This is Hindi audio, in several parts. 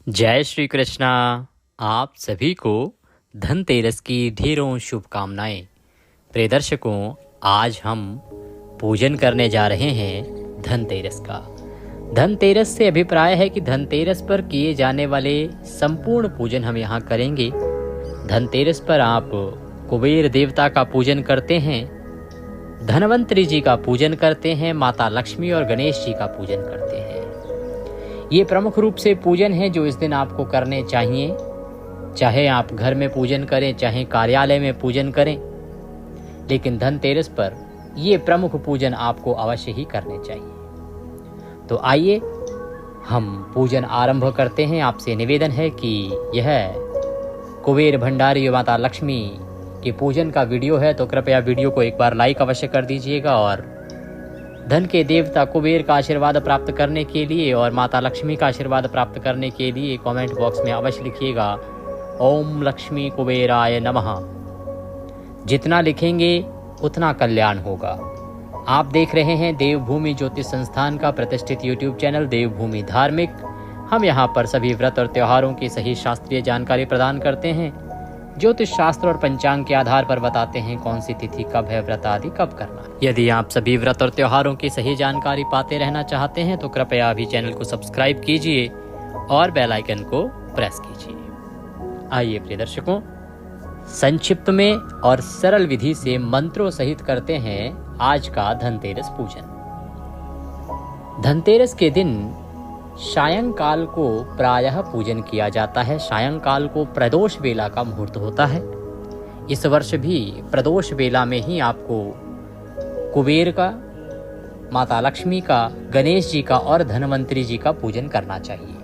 जय श्री कृष्णा। आप सभी को धनतेरस की ढेरों शुभकामनाएं। प्रिय दर्शकों, आज हम पूजन करने जा रहे हैं धनतेरस का। धनतेरस से अभिप्राय है कि धनतेरस पर किए जाने वाले संपूर्ण पूजन हम यहाँ करेंगे। धनतेरस पर आप कुबेर देवता का पूजन करते हैं, धनवंतरी जी का पूजन करते हैं, माता लक्ष्मी और गणेश जी का पूजन करते हैं। ये प्रमुख रूप से पूजन है जो इस दिन आपको करने चाहिए। चाहे आप घर में पूजन करें, चाहे कार्यालय में पूजन करें, लेकिन धनतेरस पर ये प्रमुख पूजन आपको अवश्य ही करने चाहिए। तो आइए हम पूजन आरंभ करते हैं। आपसे निवेदन है कि यह कुबेर भंडारी माता लक्ष्मी के पूजन का वीडियो है, तो कृपया वीडियो को एक बार लाइक अवश्य कर दीजिएगा और धन के देवता कुबेर का आशीर्वाद प्राप्त करने के लिए और माता लक्ष्मी का आशीर्वाद प्राप्त करने के लिए कमेंट बॉक्स में अवश्य लिखिएगा ओम लक्ष्मी कुबेराय नमः। जितना लिखेंगे उतना कल्याण होगा। आप देख रहे हैं देवभूमि ज्योतिष संस्थान का प्रतिष्ठित यूट्यूब चैनल देवभूमि धार्मिक। हम यहाँ पर सभी व्रत और त्योहारों की सही शास्त्रीय जानकारी प्रदान करते हैं। ज्योतिष शास्त्र और पंचांग के आधार पर बताते हैं कौन सी तिथि कब है, व्रत आदि कब करना है। यदि आप सभी व्रत और त्योहारों की सही जानकारी पाते रहना चाहते हैं तो कृपया अभी चैनल को सब्सक्राइब कीजिए और बेल आइकन को प्रेस कीजिए। आइए प्रिय दर्शकों, संक्षिप्त में और सरल विधि से मंत्रों सहित करते हैं आज का धनतेरस पूजन। धनतेरस के दिन सायंकाल को प्रायः पूजन किया जाता है। सायंकाल को प्रदोष बेला का मुहूर्त होता है। इस वर्ष भी प्रदोष बेला में ही आपको कुबेर का, माता लक्ष्मी का, गणेश जी का और धनवंतरी जी का पूजन करना चाहिए।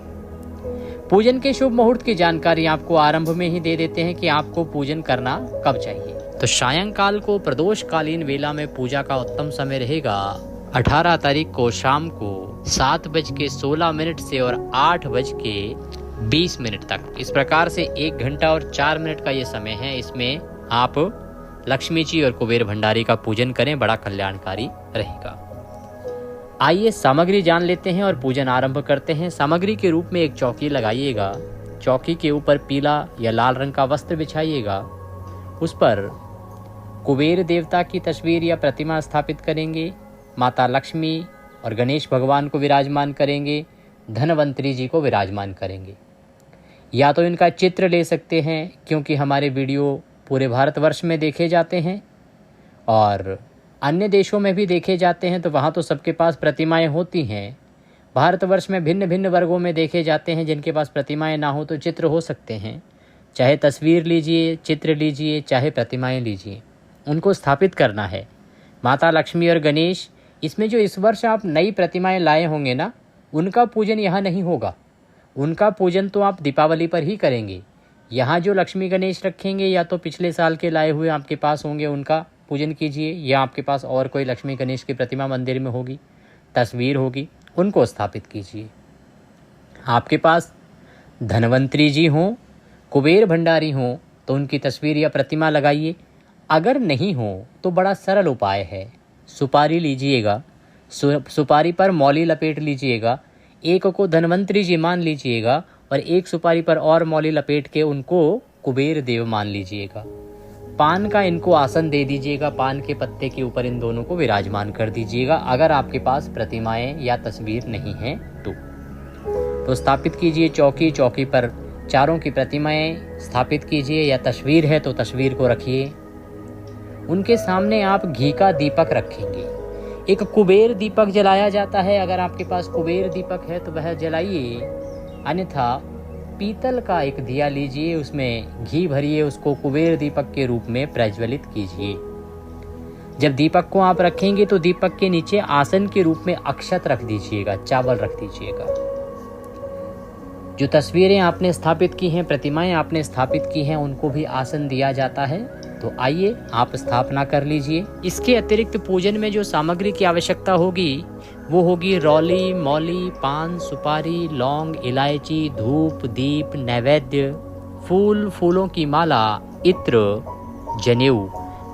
पूजन के शुभ मुहूर्त की जानकारी आपको आरंभ में ही दे देते हैं कि आपको पूजन करना कब चाहिए। तो सायंकाल को प्रदोषकालीन वेला में पूजा का उत्तम समय रहेगा 18 तारीख को शाम को 7:16 से और 8:20 तक। इस प्रकार से 1 घंटा और 4 मिनट का ये समय है। इसमें आप लक्ष्मी जी और कुबेर भंडारी का पूजन करें, बड़ा कल्याणकारी रहेगा। आइए सामग्री जान लेते हैं और पूजन आरंभ करते हैं। सामग्री के रूप में एक चौकी लगाइएगा। चौकी के ऊपर पीला या लाल रंग का वस्त्र बिछाइएगा। उस पर कुबेर देवता की तस्वीर या प्रतिमा स्थापित करेंगे। माता लक्ष्मी और गणेश भगवान को विराजमान करेंगे, धनवंतरी जी को विराजमान करेंगे। या तो इनका चित्र ले सकते हैं, क्योंकि हमारे वीडियो पूरे भारतवर्ष में देखे जाते हैं और अन्य देशों में भी देखे जाते हैं, तो वहाँ तो सबके पास प्रतिमाएं होती हैं। भारतवर्ष में भिन्न भिन्न वर्गों में देखे जाते हैं। जिनके पास प्रतिमाएं ना हो तो चित्र हो सकते हैं। चाहे तस्वीर लीजिए, चित्र लीजिए, चाहे प्रतिमाएं लीजिए, उनको स्थापित करना है। माता लक्ष्मी और गणेश, इसमें जो इस वर्ष आप नई प्रतिमाएं लाए होंगे ना, उनका पूजन यहाँ नहीं होगा। उनका पूजन तो आप दीपावली पर ही करेंगे। यहाँ जो लक्ष्मी गणेश रखेंगे या तो पिछले साल के लाए हुए आपके पास होंगे, उनका पूजन कीजिए, या आपके पास और कोई लक्ष्मी गणेश की प्रतिमा मंदिर में होगी, तस्वीर होगी, उनको स्थापित कीजिए। आपके पास धनवंतरी जी हों, कुबेर भंडारी हों, तो उनकी तस्वीर या प्रतिमा लगाइए। अगर नहीं हो तो बड़ा सरल उपाय है, सुपारी लीजिएगा, सुपारी पर मौली लपेट लीजिएगा। एक को धनवंतरी जी मान लीजिएगा और एक सुपारी पर और मौली लपेट के उनको कुबेर देव मान लीजिएगा। पान का इनको आसन दे दीजिएगा। पान के पत्ते के ऊपर इन दोनों को विराजमान कर दीजिएगा, अगर आपके पास प्रतिमाएं या तस्वीर नहीं है तो स्थापित कीजिए चौकी। चौकी पर चारों की प्रतिमाएं स्थापित कीजिए, या तस्वीर है तो तस्वीर को रखिए। उनके सामने आप घी का दीपक रखेंगे। एक कुबेर दीपक जलाया जाता है। अगर आपके पास कुबेर दीपक है तो वह जलाइए, अन्यथा पीतल का एक दिया लीजिए, उसमें घी भरिए, उसको कुबेर दीपक के रूप में प्रज्वलित कीजिए। जब दीपक को आप रखेंगे तो दीपक के नीचे आसन के रूप में अक्षत रख दीजिएगा, चावल रख दीजिएगा। जो तस्वीरें आपने स्थापित की हैं, प्रतिमाएं आपने स्थापित की हैं, उनको भी आसन दिया जाता है। तो आइए आप स्थापना कर लीजिए। इसके अतिरिक्त पूजन में जो सामग्री की आवश्यकता होगी वो होगी रौली, मौली, पान, सुपारी, लौंग, इलायची, धूप, दीप, नैवेद्य, फूल, फूलों की माला, इत्र, जनेऊ।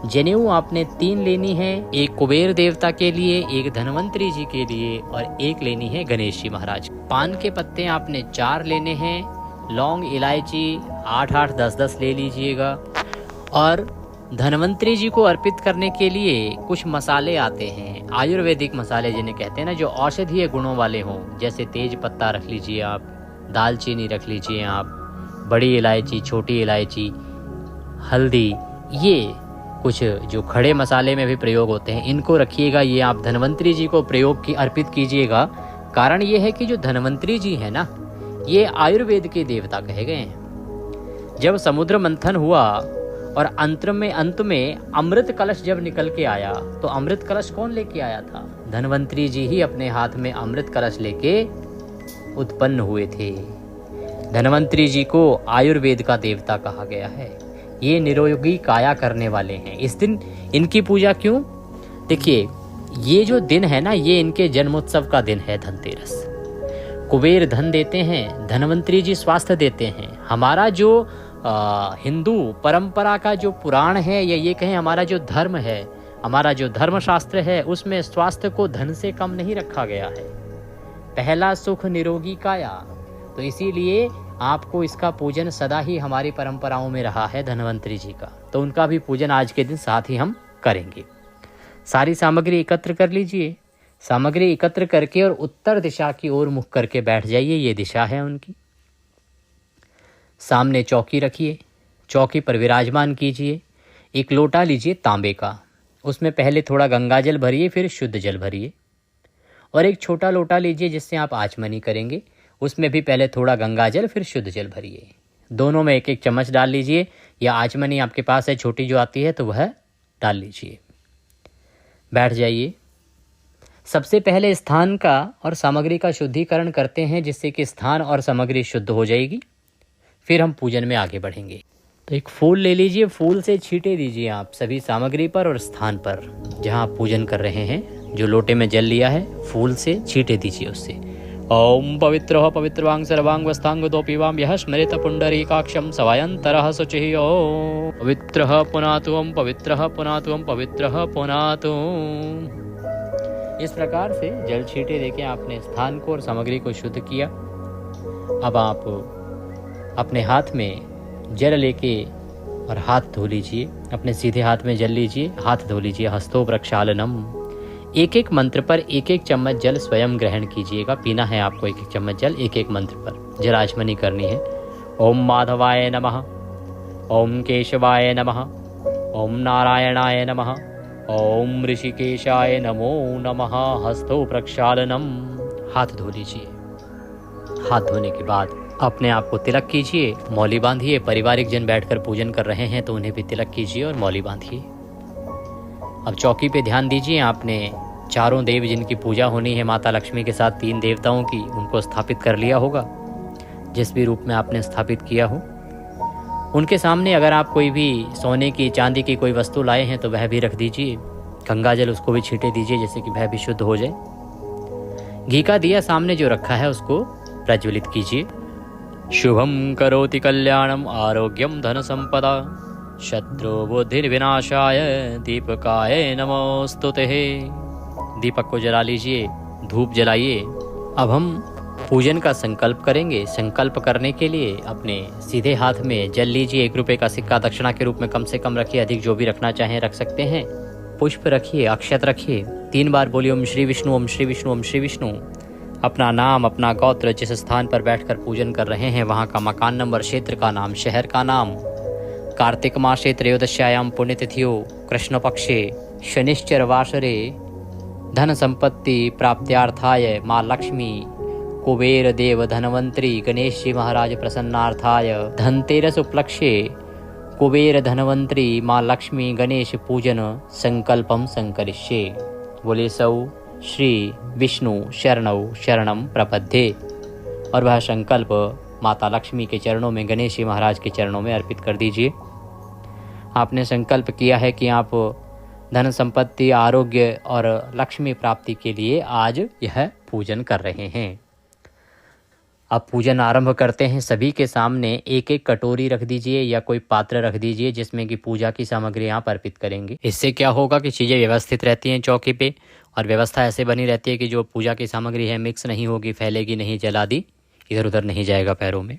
जनेऊ आपने 3 लेनी है, एक कुबेर देवता के लिए, एक धनवंतरी जी के लिए और एक लेनी है गणेश जी महाराज। पान के पत्ते आपने 4 लेने हैं, लौंग इलायची 8-8, 10-10 ले लीजिएगा। और धन्वंतरी जी को अर्पित करने के लिए कुछ मसाले आते हैं, आयुर्वेदिक मसाले जिन्हें कहते हैं ना, जो औषधीय गुणों वाले हों। जैसे तेज पत्ता रख लीजिए आप, दालचीनी रख लीजिए आप, बड़ी इलायची, छोटी इलायची, हल्दी, ये कुछ जो खड़े मसाले में भी प्रयोग होते हैं, इनको रखिएगा। ये आप धन्वंतरी जी को अर्पित कीजिएगा। कारण ये है कि जो धन्वंतरी जी है ना, ये आयुर्वेद के देवता कहे गए हैं। जब समुद्र मंथन हुआ और अंत में अमृत कलश जब निकल के आया, तो अमृत कलश कौन लेके आया था? धन्वंतरी जी ही अपने हाथ में अमृत कलश लेके उत्पन्न हुए थे। धन्वंतरी जी को आयुर्वेद का देवता कहा गया है। ये निरोगी काया करने वाले हैं। इस दिन इनकी पूजा क्यों? देखिए, ये जो दिन है ना, ये इनके जन्मोत्सव का दिन है, धनतेरस। कुबेर धन देते हैं, धन्वंतरी जी स्वास्थ्य देते हैं। हमारा जो हिंदू परंपरा का जो पुराण है, या ये कहें हमारा जो धर्म है, हमारा जो धर्मशास्त्र है, उसमें स्वास्थ्य को धन से कम नहीं रखा गया है। पहला सुख निरोगी काया। तो इसीलिए आपको इसका पूजन सदा ही हमारी परंपराओं में रहा है, धन्वंतरी जी का। तो उनका भी पूजन आज के दिन साथ ही हम करेंगे। सारी सामग्री एकत्र कर लीजिए। सामग्री एकत्र करके और उत्तर दिशा की ओर मुख करके बैठ जाइए। ये दिशा है उनकी। सामने चौकी रखिए, चौकी पर विराजमान कीजिए। एक लोटा लीजिए तांबे का, उसमें पहले थोड़ा गंगा जल भरिए, फिर शुद्ध जल भरिए। और एक छोटा लोटा लीजिए जिससे आप आचमनी करेंगे, उसमें भी पहले थोड़ा गंगा जल फिर शुद्ध जल भरिए। दोनों में एक एक चम्मच डाल लीजिए, या आचमनी आपके पास है छोटी जो आती है तो वह डाल लीजिए। बैठ जाइए। सबसे पहले स्थान का और सामग्री का शुद्धिकरण करते हैं, जिससे कि स्थान और सामग्री शुद्ध हो जाएगी। फिर हम पूजन में आगे बढ़ेंगे। तो एक फूल ले लीजिए, फूल से छींटे दीजिए आप सभी सामग्री पर और स्थान पर जहाँ आप पूजन कर रहे हैं। जो लोटे में जल लिया है, फूल से छींटे दीजिए उससे। ओम पवित्रः पवित्रवांग सर्वांगस्तांगतोऽपिवां यः स्मरेत पुंडरीकाक्षं सवायन्तरः शुचिः। ओम पवित्रः पुनातु, ओम पवित्रः पुनातु, ओम पवित्रः पुनातु। इस प्रकार से जल छींटे देके आपने स्थान को और सामग्री को शुद्ध किया। अब आप अपने हाथ में जल लेके और हाथ धो लीजिए। अपने सीधे हाथ में जल लीजिए, हाथ धो लीजिए। हस्तो प्रक्षालनम। एक एक मंत्र पर एक एक चम्मच जल स्वयं ग्रहण कीजिएगा। पीना है आपको एक एक चम्मच जल, एक एक मंत्र पर जल आचमनी करनी है। ओम माधवाय नमः, ओम केशवाय नमः, ओम नारायणाय नमः, ओम ऋषिकेशाय नमो नमः। हस्तो प्रक्षालनम। हाथ धो लीजिए। हाथ धोने के बाद अपने आप को तिलक कीजिए, मौली बांधिए। पारिवारिक जन बैठकर पूजन कर रहे हैं तो उन्हें भी तिलक कीजिए और मौली बांधिए। अब चौकी पे ध्यान दीजिए। आपने चारों देव जिनकी पूजा होनी है माता लक्ष्मी के साथ 3 देवताओं की, उनको स्थापित कर लिया होगा, जिस भी रूप में आपने स्थापित किया हो। उनके सामने अगर आप कोई भी सोने की चांदी की कोई वस्तु लाए हैं तो वह भी रख दीजिए। गंगा जल उसको भी छींटे दीजिए, जिससे कि वह भी शुद्ध हो जाए। घी का दिया सामने जो रखा है उसको प्रज्वलित कीजिए। शुभम करोति कल्याणम आरोग्यम धन संपदा शत्रु बुद्धि विनाशाय दीपकाय नमोस्तुते। दीपक को जला लीजिए, धूप जलाइए। अब हम पूजन का संकल्प करेंगे। संकल्प करने के लिए अपने सीधे हाथ में जल लीजिए। 1 रुपये का सिक्का दक्षिणा के रूप में कम से कम रखिए, अधिक जो भी रखना चाहें रख सकते हैं। पुष्प रखिए, अक्षत रखिए। 3 बार बोलिए ओम श्री विष्णु, ओम श्री विष्णु, ओम श्री विष्णु। अपना नाम, अपना गोत्र, जिस स्थान पर बैठकर पूजन कर रहे हैं वहाँ का मकान नंबर, क्षेत्र का नाम, शहर का नाम। कार्तिक मासे त्रयोदश्यायाम पुण्यतिथियो कृष्ण पक्षे शनिश्चर वासरे धन संपत्ति प्राप्त्यार्थाय माँ लक्ष्मी कुबेर देव धनवंतरी गणेश जी महाराज प्रसन्नार्थाय धनतेरस उपलक्ष्ये कुबेर धनवंतरी माँ लक्ष्मी गणेश पूजन संकल्पम संकरिष्ये। बोले सौ श्री विष्णु शरणौ शरणम प्रपद्ये। और वह संकल्प माता लक्ष्मी के चरणों में, गणेश जी महाराज के चरणों में अर्पित कर दीजिए। आपने संकल्प किया है कि आप धन संपत्ति, आरोग्य और लक्ष्मी प्राप्ति के लिए आज यह पूजन कर रहे हैं। अब पूजन आरंभ करते हैं। सभी के सामने एक एक कटोरी रख दीजिए या कोई पात्र रख दीजिए जिसमें कि पूजा की सामग्री आप अर्पित करेंगे। इससे क्या होगा कि चीज़ें व्यवस्थित रहती हैं चौकी पे, और व्यवस्था ऐसे बनी रहती है कि जो पूजा की सामग्री है मिक्स नहीं होगी, फैलेगी नहीं, जल आदि इधर उधर नहीं जाएगा पैरों में।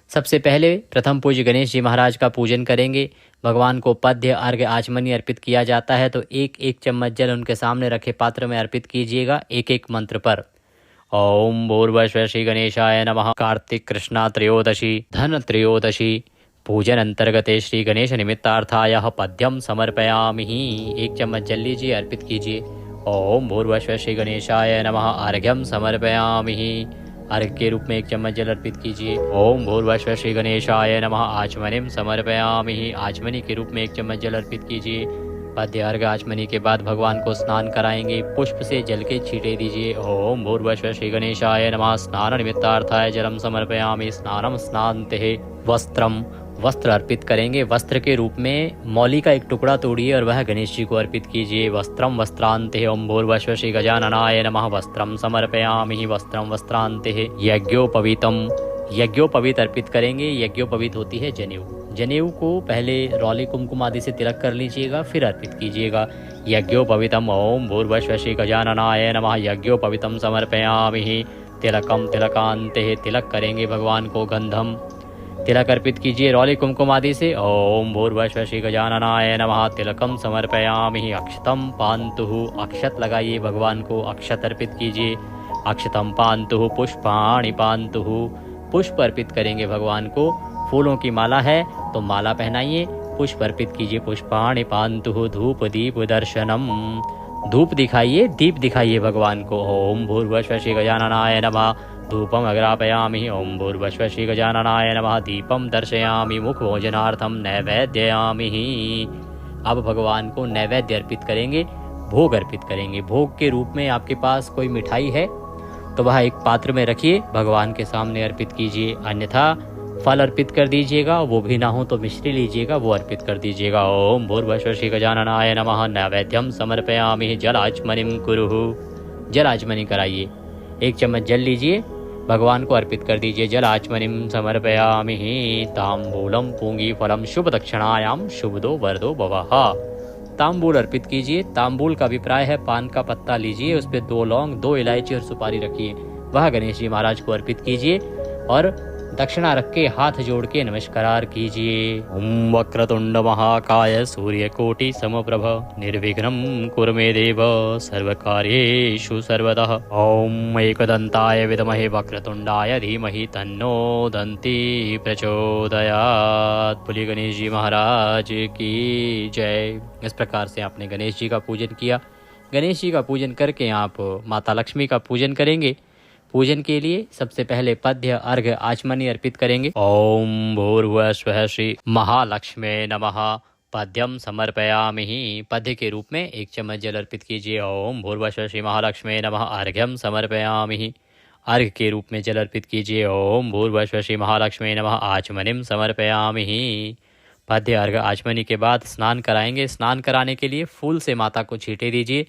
सबसे पहले प्रथम पूज्य गणेश जी महाराज का पूजन करेंगे। भगवान को पद्य अर्घ्य आचमनी अर्पित किया जाता है, तो एक एक चम्मच जल उनके सामने रखे पात्र में अर्पित कीजिएगा एक एक मंत्र पर। ओम भूर्भुवः श्री गणेशाय नमः। कार्तिक कृष्णा त्रयोदशी धन त्रयोदशी पूजन अंतर्गते श्री गणेश निमित्तार्थाय पद्यम समर्पयामि। एक चम्मच जल लीजिए, अर्पित कीजिए। ओम भूर्भुवः श्री गणेशाय नमः। अर्घ्यम समर्पयामि। अर्घ्य के रूप में एक चम्मच जल अर्पित कीजिए। ओम भूर्भुवः श्री गणेशाय नमः। आचमनीम समर्पयामि। आचमनी के रूप में एक चम्मच जल अर्पित कीजिए। पद्य अर्घ्य आचमनी के बाद भगवान को स्नान कराएंगे। पुष्प से जल के छींटे दीजिए। ओम भूर्भुवः श्री गणेशाय नमः। स्नान निमित्तार्थाय जलम समर्पयामि। स्नानम स्नान्ते। वस्त्रम वस्त्र अर्पित करेंगे। वस्त्र के रूप में मौली का एक टुकड़ा तोड़िए और वह गणेश जी को अर्पित कीजिए। वस्त्रम वस्त्रांते। ओम भूर्भुवः श्री गजाननाय नमः। वस्त्रम समर्पयामि। वस्त्रम वस्त्रांते। यज्ञोपवीतम यज्ञोपवीत अर्पित करेंगे। यज्ञोपवीत होती है जनेऊ। जनेऊ को पहले रौली कुमकुम आदि से तिलक कर लीजिएगा, फिर अर्पित कीजिएगा। यज्ञोपवीतम। ओम भूर्भुवः श्री गजाननाय नमः। यज्ञोपवीतम समर्पयामि। तिलकम तिलकांते। तिलक करेंगे भगवान को। गंधम तिलक अर्पित कीजिए रौली कुमकुम आदि से। ओम भूर्भुवः श्री गजाननाय नमः। तिलकम समर्पयामि। अक्षतम पान्तुः। अक्षत लगाइए भगवान को। अक्षत अर्पित कीजिए। अक्षतम पान्तुः। पुष्पाणि पान्तुः। पुष्प अर्पित करेंगे भगवान को। फूलों की माला है तो माला पहनाइए। पुष्प अर्पित कीजिए। पुष्पाणि पान्तुः। धूप दीप दर्शनम। धूप दिखाइए, दीप दिखाइए भगवान को। ओम भूर्भुवः श्री गजाननाय नमः। धूपम अग्रापयामि। ओम भूर्भुवः श्री गजाननाय नमः। दीपम दर्शयामि। मुख भोजनार्थम नैवेद्ययामि। अब भगवान को नैवेद्य अर्पित करेंगे, भोग अर्पित करेंगे। भोग के रूप में आपके पास कोई मिठाई है तो वह एक पात्र में रखिए, भगवान के सामने अर्पित कीजिए। अन्यथा फल अर्पित कर दीजिएगा, वो भी ना हो तो मिश्री लीजिएगा, वो अर्पित कर दीजिएगा। ओम भूर्भुवः श्री गजाननाय नमः। नैवेद्यम समर्पयामि। जल आचमनीम कुरुः। जल आचमनी कराइए। एक चम्मच जल लीजिए, भगवान को अर्पित कर दीजिए। जल आचमनीम समर्पयामि। तांबूलम पूंगी फलम शुभ दक्षिणायाम शुभदो वरदो भवः। तांबूल अर्पित कीजिए। तांबूल का अभिप्राय है पान का पत्ता लीजिए, उस पर 2 लौंग 2 इलायची और सुपारी रखिए, वह गणेश जी महाराज को अर्पित कीजिए और दक्षिणा रख के हाथ जोड़ के नमस्कार कीजिए। ओम वक्रतुंड महाकाय सूर्यकोटि समप्रभ निर्विघ्नं कुरु मे देव सर्वकार्येषु सर्वदा। ओम एकदंताय विद्महे वक्रतुंडाय धीमहि तन्नो दन्ति प्रचोदयात्। बोलिए गणेश जी महाराज की जय। इस प्रकार से आपने गणेश जी का पूजन किया। गणेश जी का पूजन करके आप माता लक्ष्मी का पूजन करेंगे। पूजन के लिए सबसे पहले पद्य अर्घ्य आचमनी अर्पित करेंगे। ओम भूर्भुवः स्वः श्री महालक्ष्मी नमः। पद्यम समर्पयामि। पद्य के रूप में एक चम्मच जल अर्पित कीजिए। ओम भूर्भुवः स्वः श्री महालक्ष्मी नमः। अर्घ्यम समर्पयामि। अर्घ्य के रूप में जल अर्पित कीजिए। ओम भूर्भुवः स्वः श्री महालक्ष्मी नमः। आचमनीम समर्पयामि। पद्य अर्घ्य आचमनी के बाद स्नान कराएंगे। स्नान कराने के लिए फूल से माता को छींटे दीजिए।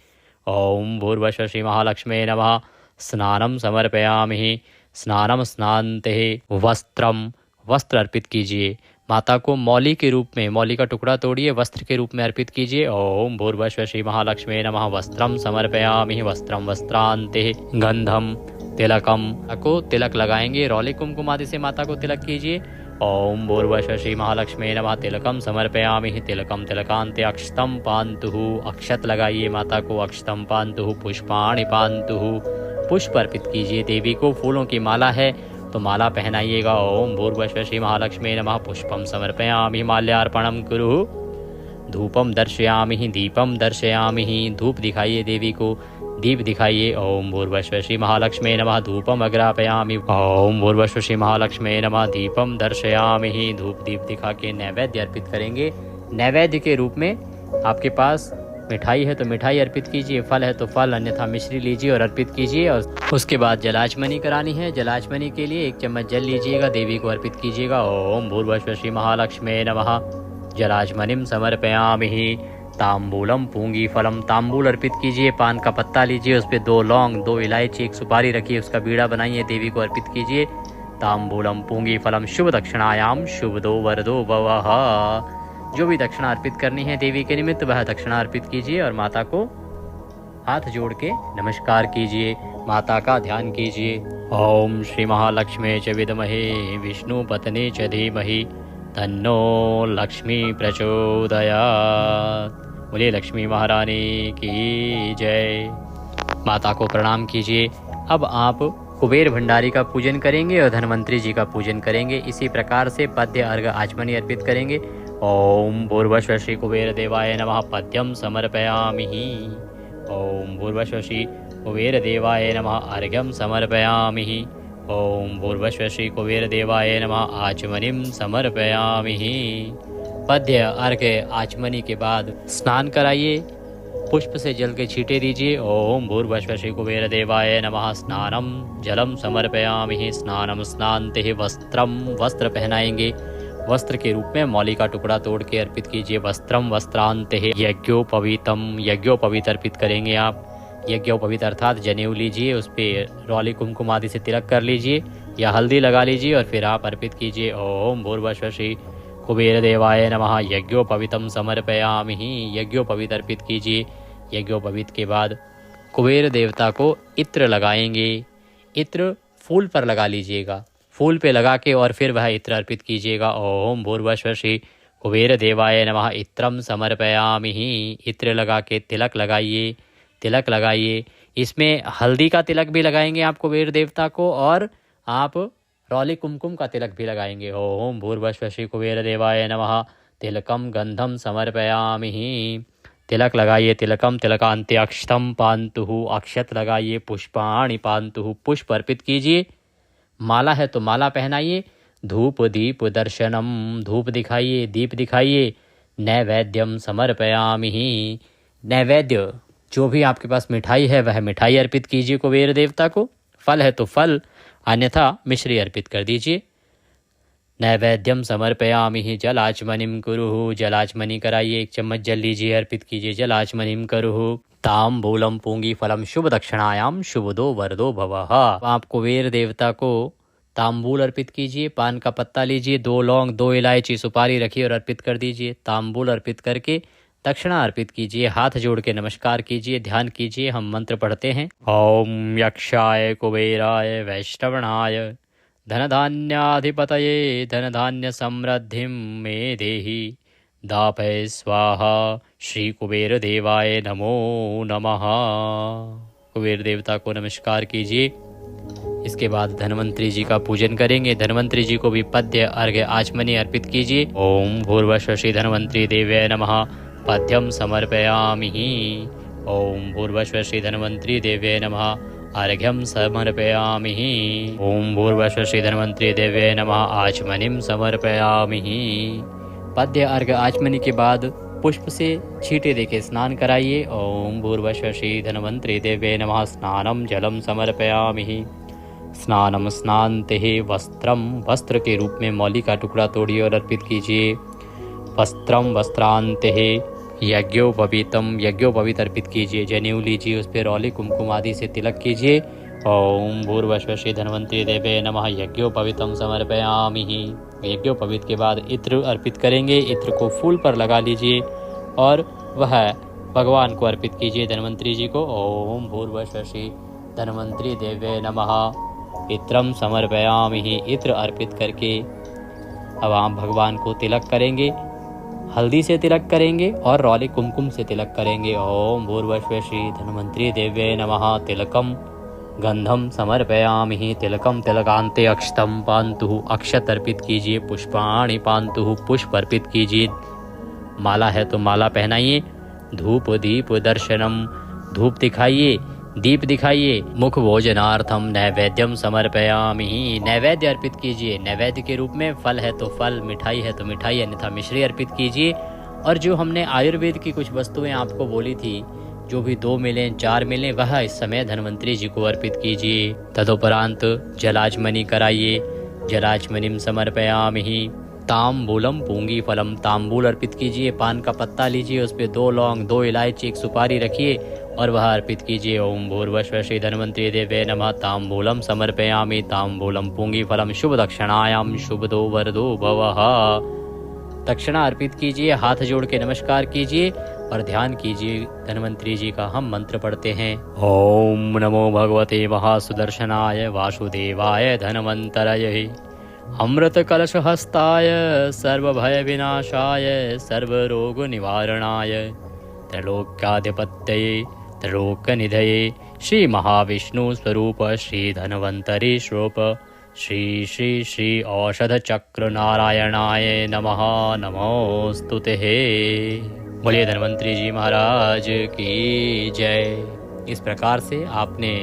ओम भूर्भुवः स्वः श्री महालक्ष्मी नमः। स्नानम समर्पयामि। स्नानम स्नान्ते। वस्त्रम वस्त्र अर्पित कीजिए। माता को मौली के रूप में, मौली का टुकड़ा तोड़िए, वस्त्र के रूप में अर्पित कीजिए। ओम भूर्भुवः स्वः श्री महालक्ष्मी नमः। वस्त्रम समर्पयामि। वस्त्रम वस्त्रांते। गंधम तिलकम को तिलक लगाएंगे। रौली कुमकुम आदि से माता को तिलक कीजिए। ओम भूर्भुवः स्वः श्री महालक्ष्मी नमः। तिलकम समर्पयामि। तिलकम तिलकांते। अक्षतम पान्तुः। अक्षत लगाइए माता को। अक्षतम पान्तुः। पुष्पाणि पान्तुः। पुष्प अर्पित कीजिए देवी को। फूलों की माला है तो माला पहनाइएगा। ओम भूर्भुवः स्वः श्री महालक्ष्मी नमः। पुष्पम समर्पयामि। माल्यार्पणम कुरु। धूपम दर्शयामि। दीपम दर्शयामि। धूप दिखाइए देवी को, दीप दिखाइए। ओम भूर्भुवः स्वः श्री महालक्ष्मी नमः। धूपम अग्रापयामि। ओम भूर्भुवः स्वः श्री महालक्ष्मी नमः। दीपम दर्शयामि। धूप दीप दिखा के नैवेद्य अर्पित करेंगे। नैवेद्य के रूप में आपके पास मिठाई है तो मिठाई अर्पित कीजिए, फल है तो फल, अन्यथा मिश्री लीजिए और अर्पित कीजिए। और उसके बाद जलाचमनी करानी है। जलाचमनी के लिए एक चम्मच जल लीजिएगा, देवी को अर्पित कीजिएगा। ओम भूर्भुवः स्वः श्री महालक्ष्मी नमः। जलाचमनीम समर्पयामि। तांबूलम पूंगी फलम। तांबूल अर्पित कीजिए। पान का पत्ता लीजिए, उस पर 2 लौंग 2 इलायची 1 सुपारी रखिए, उसका बीड़ा बनाइए, देवी को अर्पित कीजिए। तांबूलम पूंगी फलम शुभ दक्षिणायाम शुभदो वरदो भवः। जो भी दक्षिणा अर्पित करनी है देवी के निमित्त वह दक्षिणा अर्पित कीजिए और माता को हाथ जोड़ के नमस्कार कीजिए, माता का ध्यान कीजिए। ओम श्री महालक्ष्मी च विद्महे विष्णु पत्नी च धीमहि तन्नो लक्ष्मी प्रचोदयात्। बोलिए लक्ष्मी महारानी की जय। माता को प्रणाम कीजिए। अब आप कुबेर भंडारी का पूजन करेंगे और धन्वंतरी जी का पूजन करेंगे। इसी प्रकार से पद्य अर्घ आचमनी अर्पित करेंगे। ओम भूर्भुवः श्री कुबेर देवाय नमः पद्यम समर्पयामि। ओम भूर्भुवः श्री कुबेर देवाय नमः अर्घ्यम समर्पयामि। ओम भूर्भुवः श्री कुबेर देवाय नमः आचमनीम समर्पयामि। पद्य अर्घ आचमनी के बाद स्नान कराइए, पुष्प से जल के छींटे दीजिए। ओम भूर्भुवः श्री कुबेर देवाय नमः स्नानम जलम समर्पयामि। स्नानम स्नान्ते वस्त्रम, वस्त्र पहनाएंगे। वस्त्र के रूप में मौली का टुकड़ा तोड़ के अर्पित कीजिए। वस्त्रम वस्त्रांते यज्ञोपवीतम, यज्ञोपवीत अर्पित करेंगे आप। यज्ञोपवीत अर्थात जनेऊ लीजिए, उस पर रौली कुमकुम आदि से तिलक कर लीजिए या हल्दी लगा लीजिए और फिर आप अर्पित कीजिए। ओम भूर्भुवः श्री कुबेर देवाय नमः यज्ञोपवीतम समर्पयामि। यज्ञोपवीत अर्पित कीजिए। यज्ञोपवीत के बाद कुबेर देवता को इत्र लगाएंगे। इत्र फूल पर लगा लीजिएगा, फूल पे लगा के और फिर वह इत्र अर्पित कीजिएगा। ओम भूर्भुवः श्री कुबेर देवाय नमः इत्रम समर्पयामि। इत्र लगा के तिलक लगाइए, तिलक लगाइए। इसमें हल्दी का तिलक भी लगाएंगे आप कुबेर देवता को, और आप रौली कुमकुम का तिलक भी लगाएंगे। ओम भूर्भुवः श्री कुबेर देवाय नमः तिलकम गंधम समर्पयामि। तिलक लगाइए, तिलकम तिलकांते अक्षतम पान्तु, अक्षत लगाइए। पुष्पाणि पान्तु, पुष्प अर्पित कीजिए। माला है तो माला पहनाइए। धूप दीप दर्शनम, धूप दिखाइए, दीप दिखाइए। नैवेद्यम समर्पयामि। नैवेद्य जो भी आपके पास मिठाई है वह मिठाई अर्पित कीजिए कुबेर देवता को। फल है तो फल, अन्यथा मिश्री अर्पित कर दीजिए। नैवेद्यम समर्पयामि। जलाचमनिम कुरुः, जलाचमनी कराइए। 1 चम्मच जल लीजिए, अर्पित कीजिए। जलाचमनिम कुरुः। ताम्बूलम पूंगी फलम शुभ दक्षिणायाम शुभदो वरदो भवः। आप कुबेर देवता को ताम्बूल अर्पित कीजिए। पान का पत्ता लीजिए, 2 लौंग, 2 इलायची, सुपारी रखिए और अर्पित कर दीजिए। ताम्बूल अर्पित करके दक्षिणा अर्पित कीजिए। हाथ जोड़ के नमस्कार कीजिए, ध्यान कीजिए। हम मंत्र पढ़ते हैं। ओम यक्षाय कुबेराय वैष्णवणाय धनधान्याधिपतये धनधान्य समृद्धिं मे देहि दापय स्वाहा। श्री कुबेर देवाय नमो नमः। कुबेर देवता को नमस्कार कीजिए। इसके बाद धन्वंतरी जी का पूजन करेंगे। धन्वंतरी जी को भी पद्य अर्घ्य आचमनी अर्पित कीजिए। ओम भूर्भुवः श्री धन्वंतरी देवाय नमः पद्यम समर्पयामि। ओम भूर्भुवः श्री धन्वंतरी देवाय नमः अर्घ्यम समर्पयामि। ओम भूर्भुवः श्री धन्वंतरी देवाय नमः आचमनीम समर्पयामि। पद्य अर्घ्य आचमनी के बाद पुष्प से छींटे देके स्नान कराइए। ओम भूर्भुवः श्री धन्वंतरी देवाय नमः स्नानम जलम समर्पयामि। स्नानम स्नान्ते वस्त्रम, वस्त्र के रूप में मौली का टुकड़ा तोड़िए और अर्पित कीजिए। वस्त्रम वस्त्रांते यज्ञोपवीतम, यज्ञोपवीत अर्पित कीजिए। जनेऊ लीजिए, उस पर रौली कुमकुम आदि से तिलक कीजिए। ओम भूर्भुवः श्री धन्वंतरी देवाय नमः यज्ञोपवीतम समर्पयामि। यज्ञोपवीत के बाद इत्र अर्पित करेंगे। इत्र को फूल पर लगा लीजिए और वह भगवान को अर्पित कीजिए, धन्वंतरी जी को। ओम भूर्भुवः श्री धन्वंतरी देवाय नमः इत्रम समर्पयामि। इत्र अर्पित करके अब आप भगवान को तिलक करेंगे। हल्दी से तिलक करेंगे और रौली कुमकुम से तिलक करेंगे। ओम भूर्भुवः श्री धन्वंतरी देवाय नमः तिलकम गंधम समर्पयामि। तिलकम तिलकांते अक्षतम पान्तु, अक्षत अर्पित कीजिए। पुष्पाणि पान्तु, पुष्प अर्पित कीजिए। माला है तो माला पहनाइए। धूप दीप दर्शनम, धूप दिखाइए, दीप दिखाइए। मुख भोजनार्थम नैवेद्यम समर्पयामि। नैवेद्य अर्पित कीजिए। नैवेद्य के रूप में फल है तो फल, मिठाई है तो मिठाई, अन्यथा मिश्री अर्पित कीजिए। और जो हमने आयुर्वेद की कुछ वस्तुएं आपको बोली थी, जो भी 2 मिलें 4 मिलें, वह इस समय धन्वंतरी जी को अर्पित कीजिए। तदुपरांत जलाचमनी कराइए। जलाचमनीम समर्पयामि। ताम्बूलम पूंगी फलम, ताम्बूल अर्पित कीजिए। पान का पत्ता लीजिए, उस पर 2 लौंग, 2 इलायची, 1 सुपारी रखिए और वह अर्पित कीजिए। ओम भूर्भुवः श्री धन्वंतरी देवाय नमः ताम्बूलम समर्पयामि। ताम्बूलम पूंगी फलम शुभ दक्षिणायाम शुभदो वरदो भवः। दक्षिणा अर्पित कीजिए। हाथ जोड़ के नमस्कार कीजिए और ध्यान कीजिए धन्वंतरी जी का हम मंत्र पढ़ते हैं। ओम नमो भगवते महासुदर्शनाय वासुदेवाय धन्वंतरये अमृत कलश हस्ताय सर्वभय विनाशाय सर्वरोग निवारणाय त्रैलोक्याधिपत्यये त्रैलोक्यनिधये श्री महाविष्णु स्वरूप श्री धन्वंतरी स्वरूप श्री श्री श्री औषध चक्र नारायणाय नमः नमोस्तुते। बोलिए धन्वंतरी जी महाराज की जय। इस प्रकार से आपने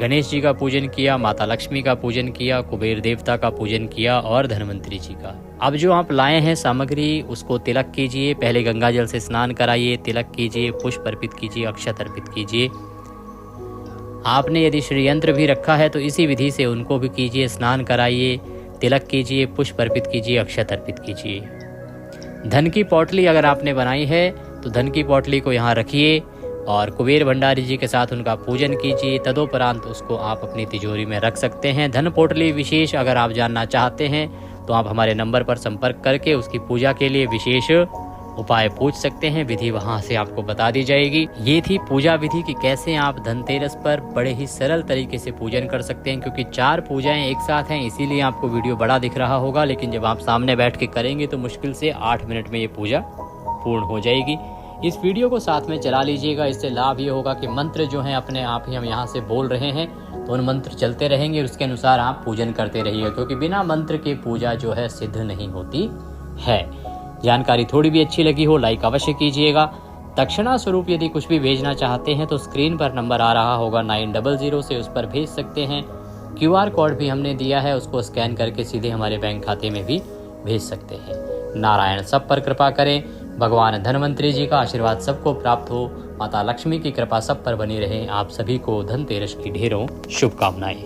गणेश जी का पूजन किया, माता लक्ष्मी का पूजन किया, कुबेर देवता का पूजन किया और धन्वंतरी जी का। अब जो आप लाए हैं सामग्री उसको तिलक कीजिए। पहले गंगा जल से स्नान कराइए, तिलक कीजिए, पुष्प अर्पित कीजिए, अक्षत अर्पित कीजिए। आपने यदि श्रीयंत्र भी रखा है तो इसी विधि से उनको भी कीजिए, स्नान कराइए, तिलक कीजिए, पुष्प अर्पित कीजिए, अक्षत अर्पित कीजिए। धन की पोटली अगर आपने बनाई है तो धन की पोटली को यहाँ रखिए और कुबेर भंडारी जी के साथ उनका पूजन कीजिए। तदोपरांत उसको आप अपनी तिजोरी में रख सकते हैं। धन पोटली विशेष अगर आप जानना चाहते हैं तो आप हमारे नंबर पर संपर्क करके उसकी पूजा के लिए विशेष उपाय पूछ सकते हैं। विधि वहां से आपको बता दी जाएगी। ये थी पूजा विधि कि कैसे आप धनतेरस पर बड़े ही सरल तरीके से पूजन कर सकते हैं। क्योंकि 4 पूजाएं एक साथ हैं इसीलिए आपको वीडियो बड़ा दिख रहा होगा, लेकिन जब आप सामने बैठ के करेंगे तो मुश्किल से 8 मिनट में ये पूजा पूर्ण हो जाएगी। इस वीडियो को साथ में चला लीजिएगा। इससे लाभ ये होगा कि मंत्र जो हैं अपने आप ही हम यहाँ से बोल रहे हैं तो उन मंत्र चलते रहेंगे, उसके अनुसार आप पूजन करते रहिए। क्योंकि बिना मंत्र के पूजा जो है सिद्ध नहीं होती है। जानकारी थोड़ी भी अच्छी लगी हो लाइक अवश्य कीजिएगा। दक्षिणा स्वरूप यदि कुछ भी भेजना चाहते हैं तो स्क्रीन पर नंबर आ रहा होगा 900 से, उस पर भेज सकते हैं। QR कोड भी हमने दिया है, उसको स्कैन करके सीधे हमारे बैंक खाते में भी भेज सकते हैं। नारायण सब पर कृपा करें। भगवान धन्वंतरी जी का आशीर्वाद सबको प्राप्त हो। माता लक्ष्मी की कृपा सब पर बनी रहे। आप सभी को धनतेरस की ढेरों शुभकामनाएं।